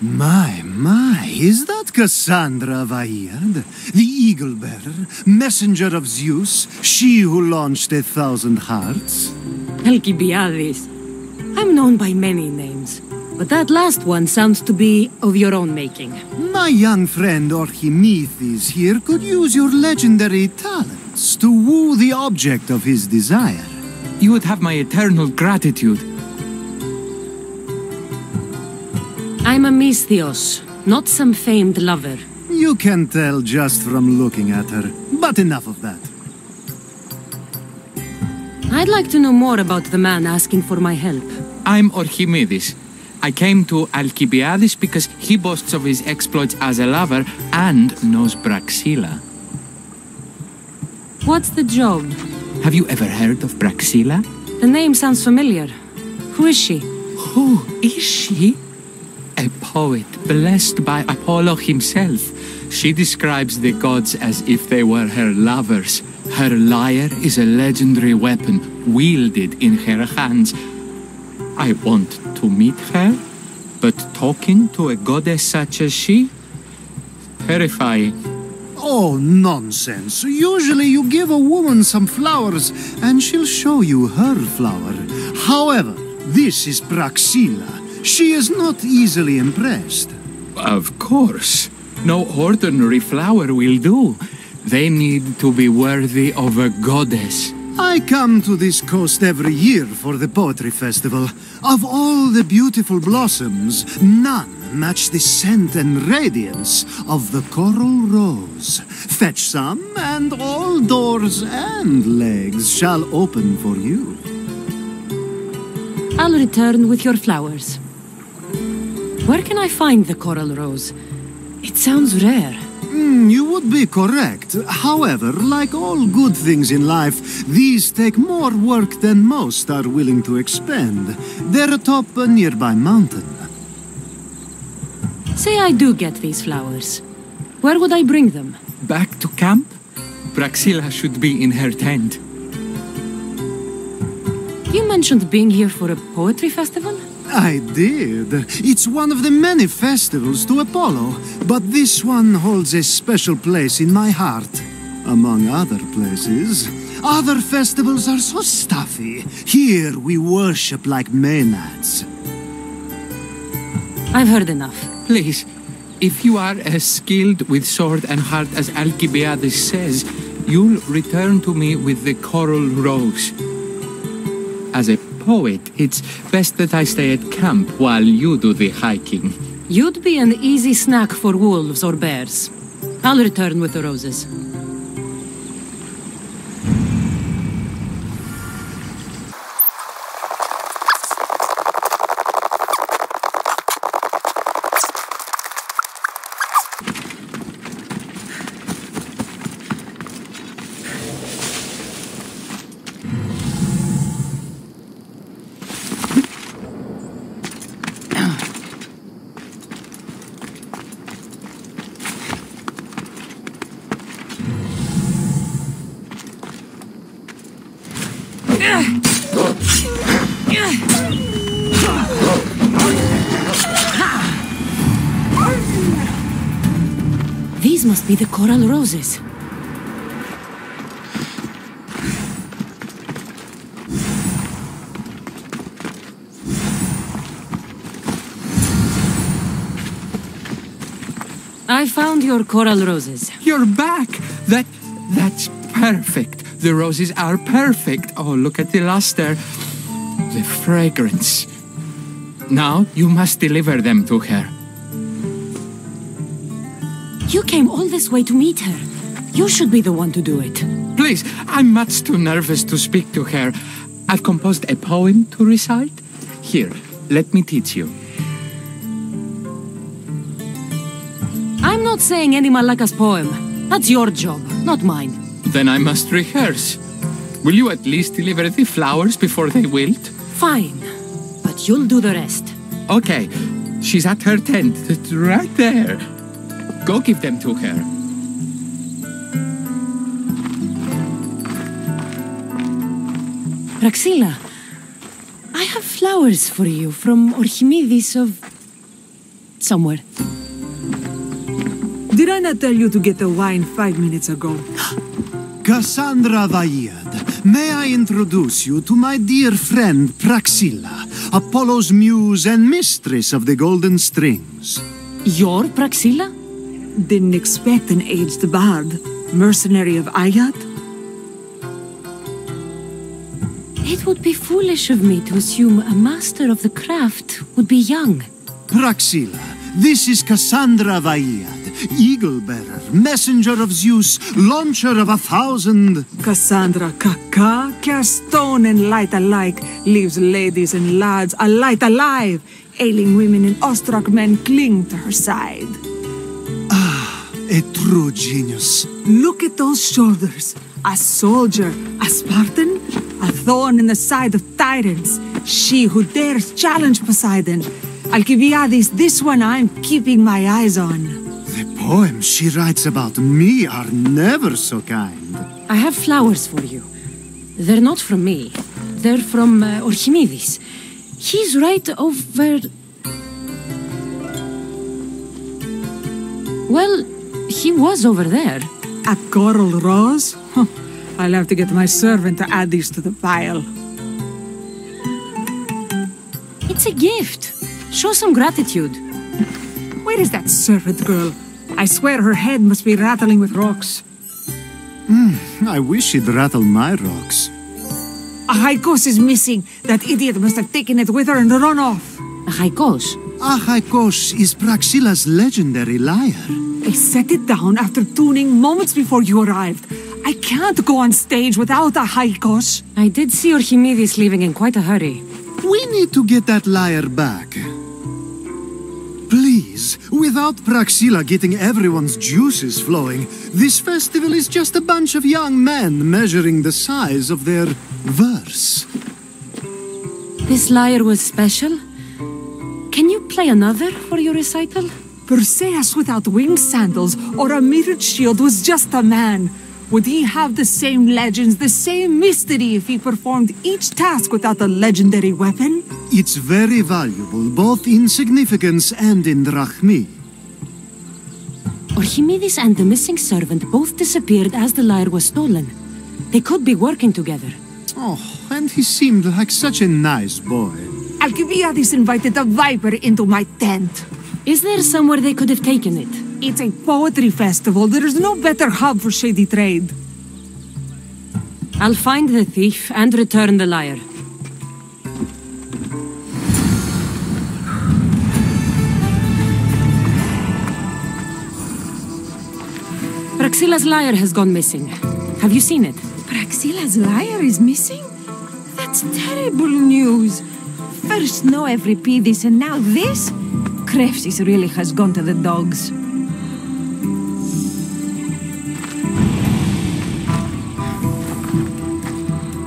My, is that Cassandra of Aiad, the eagle-bearer, messenger of Zeus, she who launched 1,000 hearts? Alcibiades. I'm known by many names, but that last one sounds to be of your own making. My young friend Archimedes here could use your legendary talents to woo the object of his desire. You would have my eternal gratitude. I'm a Misthios, not some famed lover. You can tell just from looking at her, but enough of that. I'd like to know more about the man asking for my help. I'm Archimedes. I came to Alcibiades because he boasts of his exploits as a lover and knows Praxilla. What's the job? Have you ever heard of Praxilla? The name sounds familiar. Who is she? Who is she? A poet blessed by Apollo himself. She describes the gods as if they were her lovers. Her lyre is a legendary weapon wielded in her hands. I want to meet her, but talking to a goddess such as she? Terrifying. Oh, nonsense. Usually you give a woman some flowers, and she'll show you her flower. However, this is Praxilla. She is not easily impressed. Of course. No ordinary flower will do. They need to be worthy of a goddess. I come to this coast every year for the poetry festival. Of all the beautiful blossoms, none match the scent and radiance of the coral rose. Fetch some, and all doors and legs shall open for you. I'll return with your flowers. Where can I find the coral rose? It sounds rare. You would be correct. However, like all good things in life, these take more work than most are willing to expend. They're atop a nearby mountain. Say I do get these flowers. Where would I bring them? Back to camp? Praxilla should be in her tent. You mentioned being here for a poetry festival? I did. It's one of the many festivals to Apollo, but this one holds a special place in my heart, among other places. Other festivals are so stuffy. Here we worship like Maenads. I've heard enough. Please, if you are as skilled with sword and heart as Alcibiades says, you'll return to me with the coral rose. As a poet, it's best that I stay at camp while you do the hiking. You'd be an easy snack for wolves or bears. I'll return with the roses. These must be the coral roses. I found your coral roses. You're back! That's perfect. The roses are perfect. Oh, look at the luster. The fragrance. Now you must deliver them to her. You came all this way to meet her. You should be the one to do it. Please, I'm much too nervous to speak to her. I've composed a poem to recite. Here, let me teach you. I'm not saying any Malaka's poem. That's your job, not mine. Then I must rehearse. Will you at least deliver the flowers before they wilt? Fine, but you'll do the rest. Okay, she's at her tent. It's right there. Go give them to her. Praxilla, I have flowers for you from Archimedes of... somewhere. Did I not tell you to get the wine 5 minutes ago? Cassandra Vaiad, may I introduce you to my dear friend Praxilla, Apollo's muse and mistress of the golden strings. You're Praxilla? Didn't expect an aged bard. Mercenary of Ayat? It would be foolish of me to assume a master of the craft would be young. Praxilla, this is Cassandra Vaiad, eagle-bearer, messenger of Zeus, launcher of 1,000... Cassandra Kaka, cast stone and light alike, leaves ladies and lads alight alive. Ailing women and awestruck men cling to her side. A true genius. Look at those shoulders. A soldier, a Spartan, a thorn in the side of tyrants. She who dares challenge Poseidon. Alcibiades, this one I'm keeping my eyes on. The poems she writes about me are never so kind. I have flowers for you. They're not from me. They're from Archimedes. He's right over... Well, he was over there. A coral rose? I'll have to get my servant to add these to the pile. It's a gift. Show some gratitude. Where is that servant girl? I swear her head must be rattling with rocks. I wish she'd rattle my rocks. A Haikos is missing. That idiot must have taken it with her and run off. A Haikos. Achaikos is Praxilla's legendary lyre. I set it down after tuning moments before you arrived. I can't go on stage without a Haikos. I did see Archimedes leaving in quite a hurry. We need to get that lyre back. Please, without Praxilla getting everyone's juices flowing, this festival is just a bunch of young men measuring the size of their verse. This lyre was special. Can you play another for your recital? Perseus without winged sandals or a mirrored shield was just a man. Would he have the same legends, the same mystery if he performed each task without a legendary weapon? It's very valuable, both in significance and in drachmi. Archimedes and the missing servant both disappeared as the lyre was stolen. They could be working together. Oh, and he seemed like such a nice boy. Alcibiades invited a viper into my tent. Is there somewhere they could have taken it? It's a poetry festival. There is no better hub for shady trade. I'll find the thief and return the lyre. Praxilla's lyre has gone missing. Have you seen it? Praxilla's lyre is missing? That's terrible news. First no Euripides and now this? Krefsis really has gone to the dogs.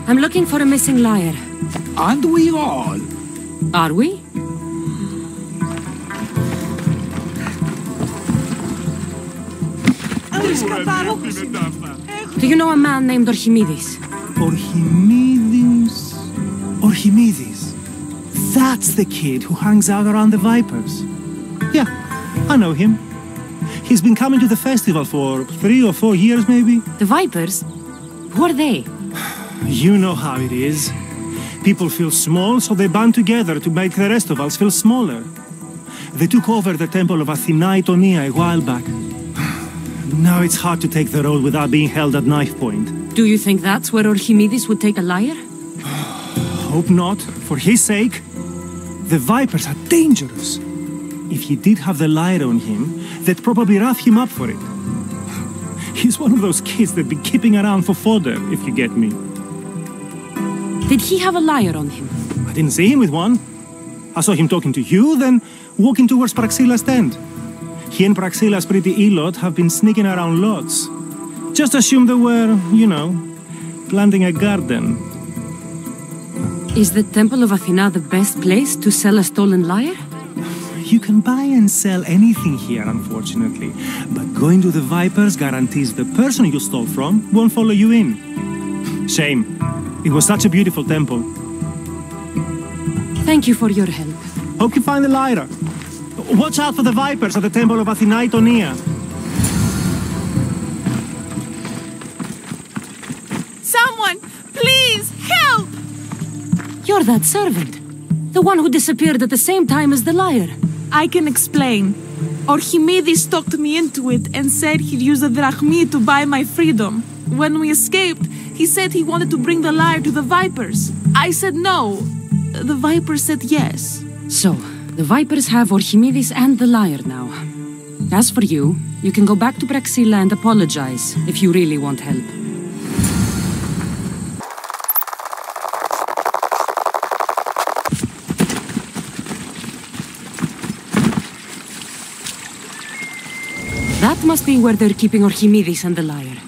I'm looking for a missing lyre. Aren't we all? Are we? Do you know a man named Archimedes? Archimedes. Archimedes. That's the kid who hangs out around the Vipers. Yeah, I know him. He's been coming to the festival for 3 or 4 years, maybe. The Vipers? Who are they? You know how it is. People feel small, so they band together to make the rest of us feel smaller. They took over the temple of Athena Itonia a while back. Now it's hard to take the road without being held at knife point. Do you think that's where Archimedes would take a lyre? Hope not. For his sake. The Vipers are dangerous. If he did have the lyre on him, they'd probably rough him up for it. He's one of those kids that'd be keeping around for fodder, if you get me. Did he have a lyre on him? I didn't see him with one. I saw him talking to you, then walking towards Praxilla's tent. He and Praxilla's pretty elot have been sneaking around lots. Just assume they were, you know, planting a garden. Is the Temple of Athena the best place to sell a stolen lyre? You can buy and sell anything here, unfortunately. But going to the Vipers guarantees the person you stole from won't follow you in. Shame. It was such a beautiful temple. Thank you for your help. Hope you find the lyre. Watch out for the vipers at the temple of Athena Itonia. Someone, please, help! You're that servant. The one who disappeared at the same time as the lyre. I can explain. Archimedes talked me into it and said he'd use the drachmi to buy my freedom. When we escaped, he said he wanted to bring the lyre to the vipers. I said no. The vipers said yes. So, the Vipers have Archimedes and the lyre now. As for you, you can go back to Praxilla and apologize if you really want help. That must be where they're keeping Archimedes and the lyre.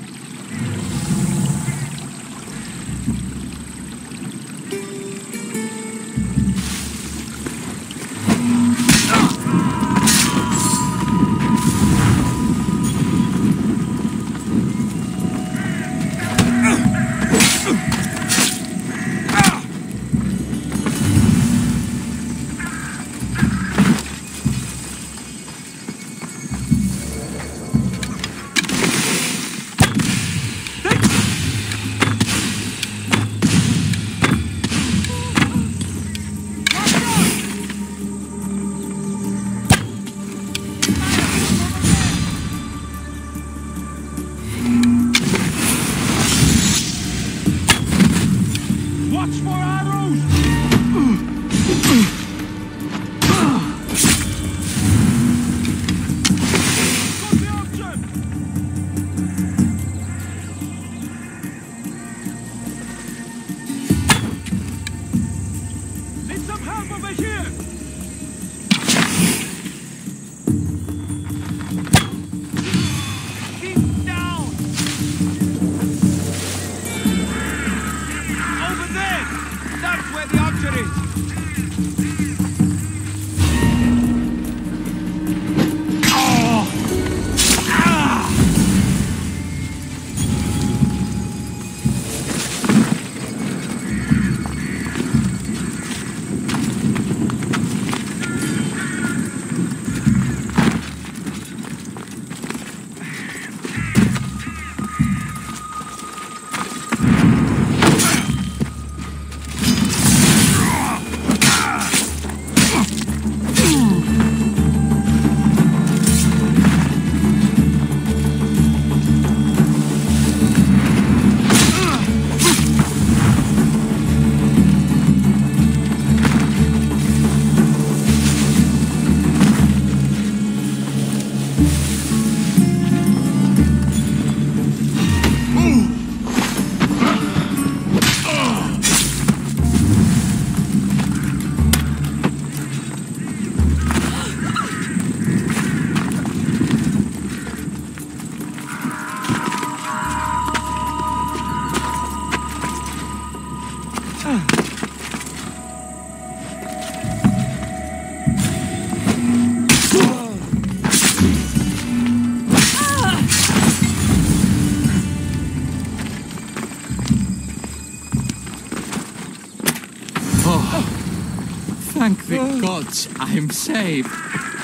Thank the gods I'm saved.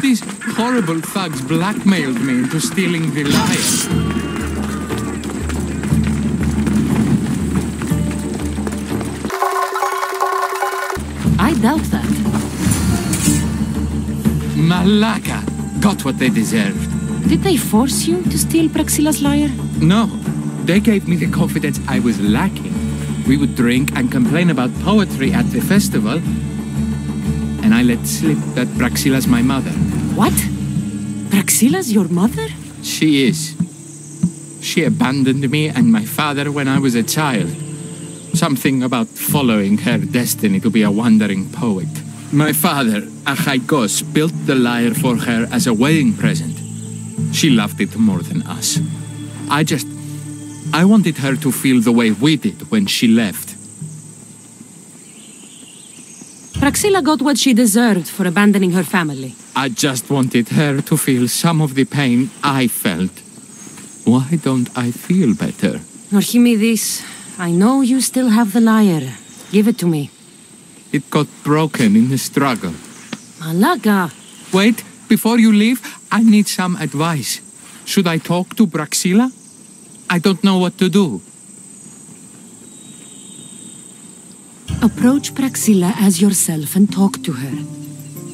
These horrible thugs blackmailed me into stealing the lyre. I doubt that. Malaka got what they deserved. Did they force you to steal Praxilla's lyre? No, they gave me the confidence I was lacking. We would drink and complain about poetry at the festival, and I let slip that Praxilla's my mother. What? Praxilla's your mother? She is. She abandoned me and my father when I was a child. Something about following her destiny to be a wandering poet. My father, Achaikos, built the lyre for her as a wedding present. She loved it more than us. I wanted her to feel the way we did when she left. Praxilla got what she deserved for abandoning her family. I just wanted her to feel some of the pain I felt. Why don't I feel better? Archimedes, I know you still have the lyre. Give it to me. It got broken in the struggle. Malaka! Wait, before you leave, I need some advice. Should I talk to Braxilla? I don't know what to do. Approach Praxilla as yourself and talk to her.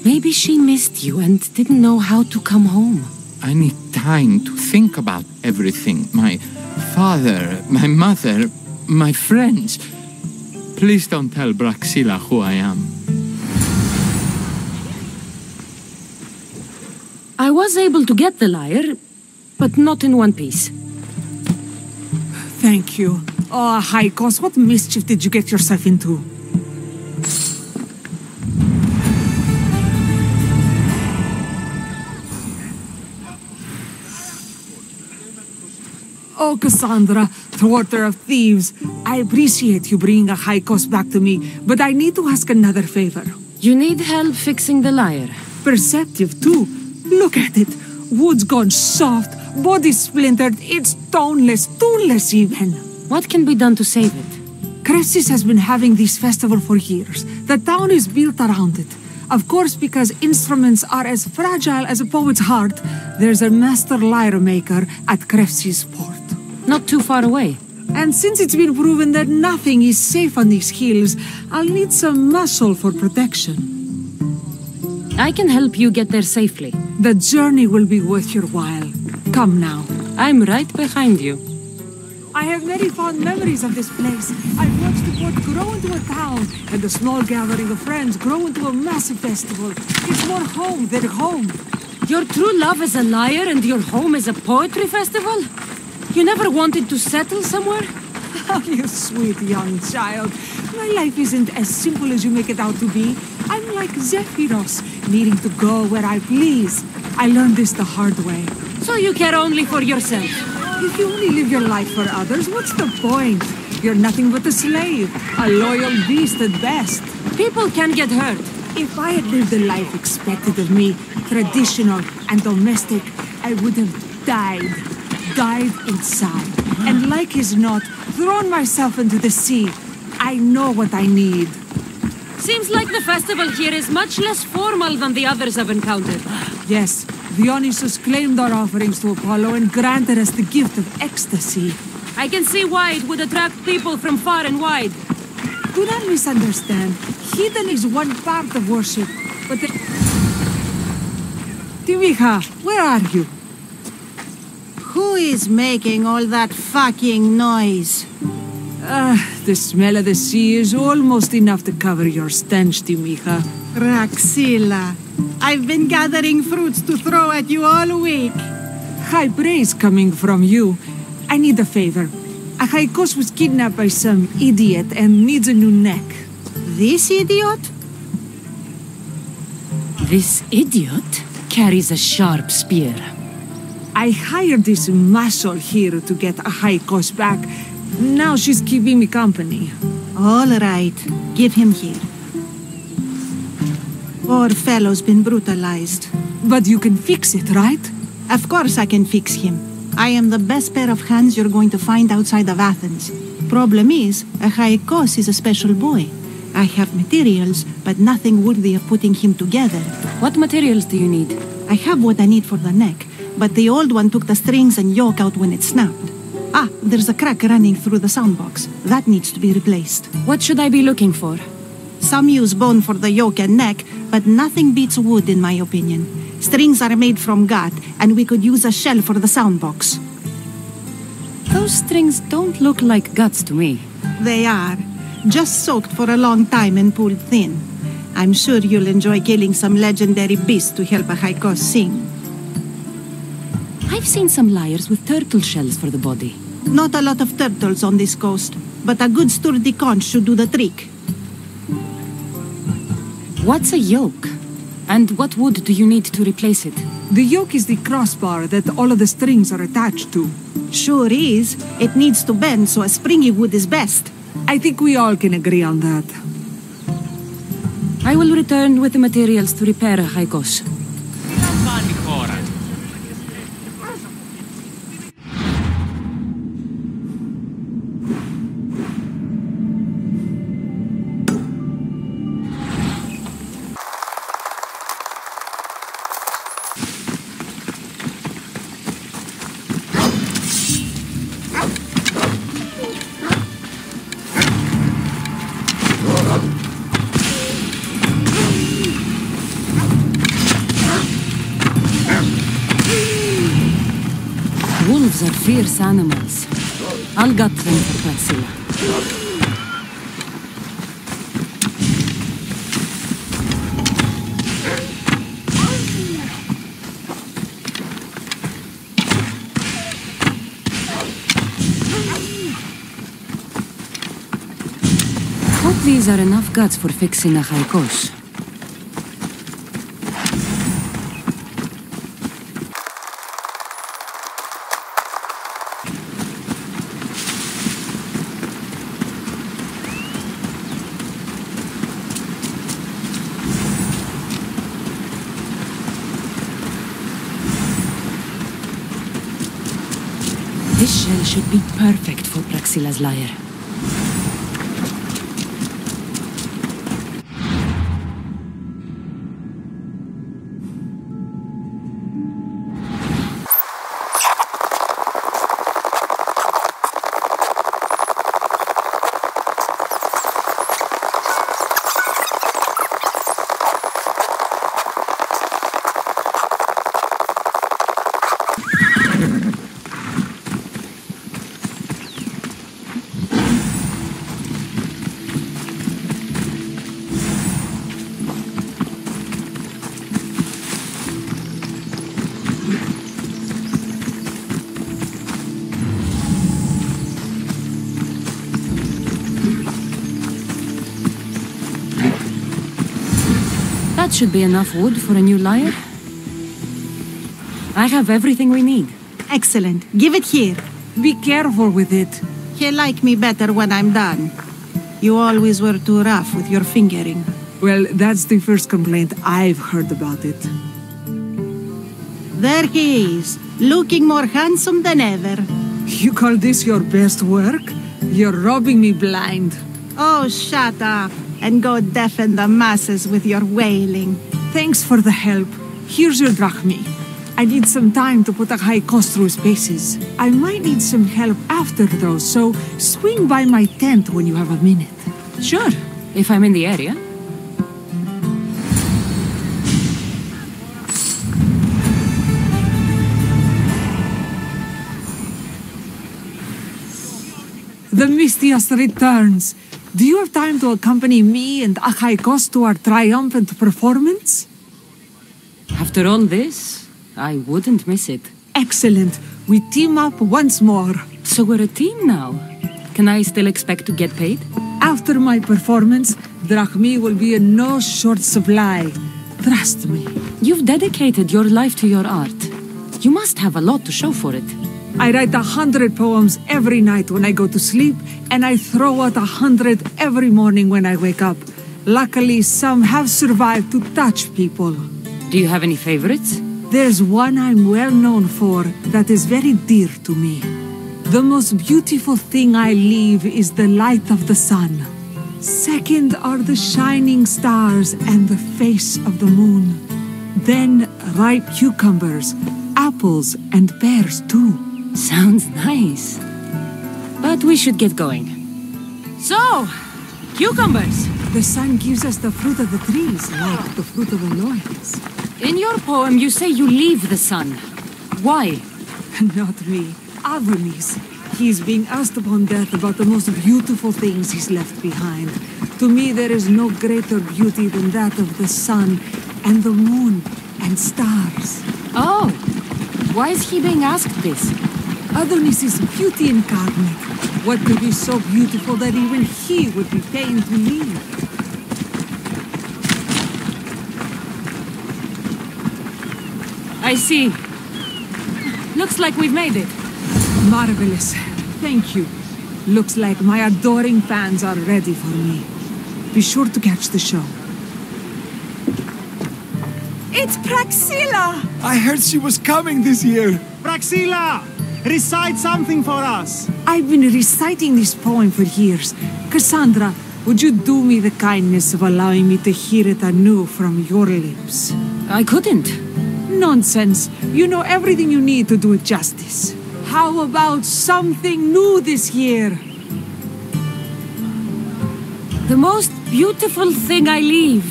Maybe she missed you and didn't know how to come home. I need time to think about everything. My father, my mother, my friends. Please don't tell Braxilla who I am. I was able to get the lyre, but not in one piece. Thank you. Oh, Haikos, what mischief did you get yourself into? Oh, Cassandra, thwarter of thieves, I appreciate you bringing a Haikos back to me, but I need to ask another favor. You need help fixing the lyre. Perceptive, too. Look at it. Wood's gone soft, body splintered, it's toneless, tooless even. What can be done to save it? Cressis has been having this festival for years. The town is built around it. Of course, because instruments are as fragile as a poet's heart, there's a master lyre maker at Cressis port. Not too far away. And since it's been proven that nothing is safe on these hills, I'll need some muscle for protection. I can help you get there safely. The journey will be worth your while. Come now. I'm right behind you. I have very fond memories of this place. I've watched the port grow into a town, and the small gathering of friends grow into a massive festival. It's more home than home. Your true love is a lyre and your home is a poetry festival? You never wanted to settle somewhere? Oh, you sweet young child. My life isn't as simple as you make it out to be. I'm like Zephyros, needing to go where I please. I learned this the hard way. So you care only for yourself? If you only live your life for others, what's the point? You're nothing but a slave, a loyal beast at best. People can get hurt. If I had lived the life expected of me, traditional and domestic, I would have died inside. And like as not, thrown myself into the sea. I know what I need. Seems like the festival here is much less formal than the others I've encountered. Yes, Dionysus claimed our offerings to Apollo and granted us the gift of ecstasy. I can see why it would attract people from far and wide. Do not misunderstand. Heathen is one part of worship, but the... Timiha, where are you? Who is making all that fucking noise? The smell of the sea is almost enough to cover your stench, Timiha. Praxilla, I've been gathering fruits to throw at you all week. High praise coming from you. I need a favor. A Haikos was kidnapped by some idiot and needs a new neck. This idiot? This idiot carries a sharp spear. I hired this muscle here to get a Haikos back. Now she's keeping me company. All right, give him here. Poor fellow's been brutalized. But you can fix it, right? Of course I can fix him. I am the best pair of hands you're going to find outside of Athens. Problem is, a Haikos is a special boy. I have materials, but nothing worthy of putting him together. What materials do you need? I have what I need for the neck, but the old one took the strings and yoke out when it snapped. Ah, there's a crack running through the soundbox. That needs to be replaced. What should I be looking for? Some use bone for the yoke and neck, but nothing beats wood in my opinion. Strings are made from gut, and we could use a shell for the soundbox. Those strings don't look like guts to me. They are. Just soaked for a long time and pulled thin. I'm sure you'll enjoy killing some legendary beast to help a Haikos sing. I've seen some lyres with turtle shells for the body. Not a lot of turtles on this coast, but a good sturdy conch should do the trick. What's a yoke? And what wood do you need to replace it? The yoke is the crossbar that all of the strings are attached to. Sure is. It needs to bend, so a springy wood is best. I think we all can agree on that. I will return with the materials to repair a Haikos. Wolves are fierce animals. I'll gut them for Praxilla. Hope these are enough guts for fixing a haikos. This shell should be perfect for Praxilla's lyre. That should be enough wood for a new lyre. I have everything we need. Excellent. Give it here. Be careful with it. He'll like me better when I'm done. You always were too rough with your fingering. Well, that's the first complaint I've heard about it. There he is, looking more handsome than ever. You call this your best work? You're robbing me blind. Oh, shut up, and go deafen the masses with your wailing. Thanks for the help. Here's your drachmi. I need some time to put a haikos through his paces. I might need some help after though, so swing by my tent when you have a minute. Sure, if I'm in the area. The Mistias returns. Do you have time to accompany me and Achaikos to our triumphant performance? After all this, I wouldn't miss it. Excellent. We team up once more. So we're a team now. Can I still expect to get paid? After my performance, drachmi will be in no short supply. Trust me. You've dedicated your life to your art. You must have a lot to show for it. I write 100 poems every night when I go to sleep, and I throw out 100 every morning when I wake up. Luckily, some have survived to touch people. Do you have any favorites? There's one I'm well known for that is very dear to me. The most beautiful thing I leave is the light of the sun. Second are the shining stars and the face of the moon. Then ripe cucumbers, apples, and pears too. Sounds nice. But we should get going. So, cucumbers! The sun gives us the fruit of the trees, like the fruit of the loins. In your poem, you say you leave the sun. Why? Not me. Adonis. He's being asked upon death about the most beautiful things he's left behind. To me, there is no greater beauty than that of the sun and the moon and stars. Oh, why is he being asked this? Adonis is beauty incarnate. What could be so beautiful that even he would be pained to leave? I see. Looks like we've made it. Marvelous. Thank you. Looks like my adoring fans are ready for me. Be sure to catch the show. It's Praxilla! I heard she was coming this year. Praxilla! Recite something for us! I've been reciting this poem for years. Cassandra, would you do me the kindness of allowing me to hear it anew from your lips? I couldn't. Nonsense. You know everything you need to do it justice. How about something new this year? The most beautiful thing I leave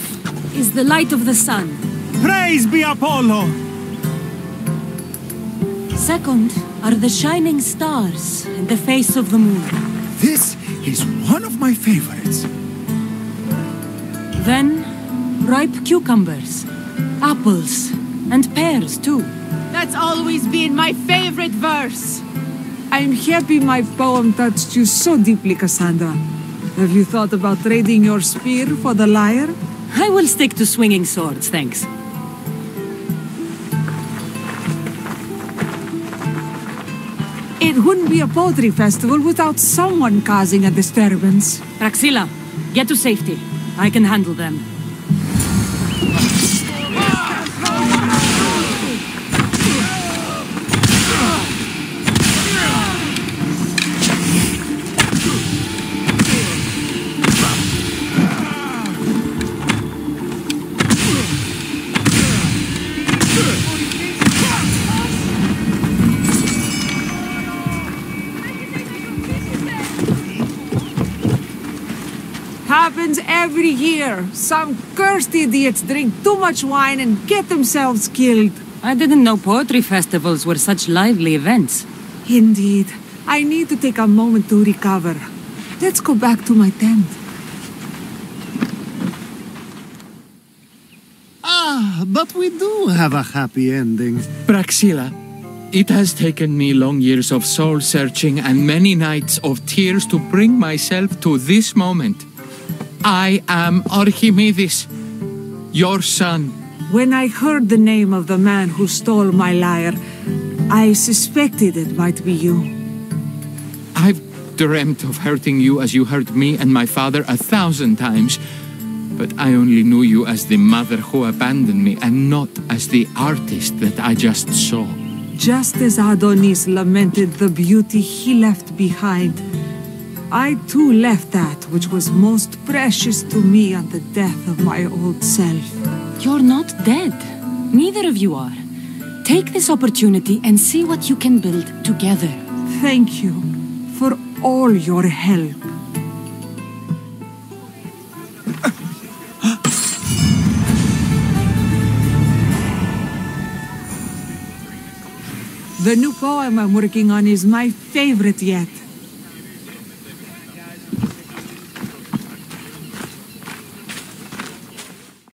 is the light of the sun. Praise be Apollo! Second, are the shining stars in the face of the moon. This is one of my favorites. Then, ripe cucumbers, apples, and pears too. That's always been my favorite verse. I'm happy my poem touched you so deeply, Cassandra. Have you thought about trading your spear for the lyre? I will stick to swinging swords, thanks. It wouldn't be a poetry festival without someone causing a disturbance. Praxilla, get to safety. I can handle them. Happens every year. Some cursed idiots drink too much wine and get themselves killed. I didn't know poetry festivals were such lively events. Indeed. I need to take a moment to recover. Let's go back to my tent. Ah, but we do have a happy ending. Praxilla, it has taken me long years of soul-searching and many nights of tears to bring myself to this moment. I am Archimedes, your son. When I heard the name of the man who stole my lyre, I suspected it might be you. I've dreamt of hurting you as you hurt me and my father 1,000 times, but I only knew you as the mother who abandoned me and not as the artist that I just saw. Just as Adonis lamented the beauty he left behind, I too left that which was most precious to me on the death of my old self. You're not dead. Neither of you are. Take this opportunity and see what you can build together. Thank you for all your help. The new poem I'm working on is my favorite yet.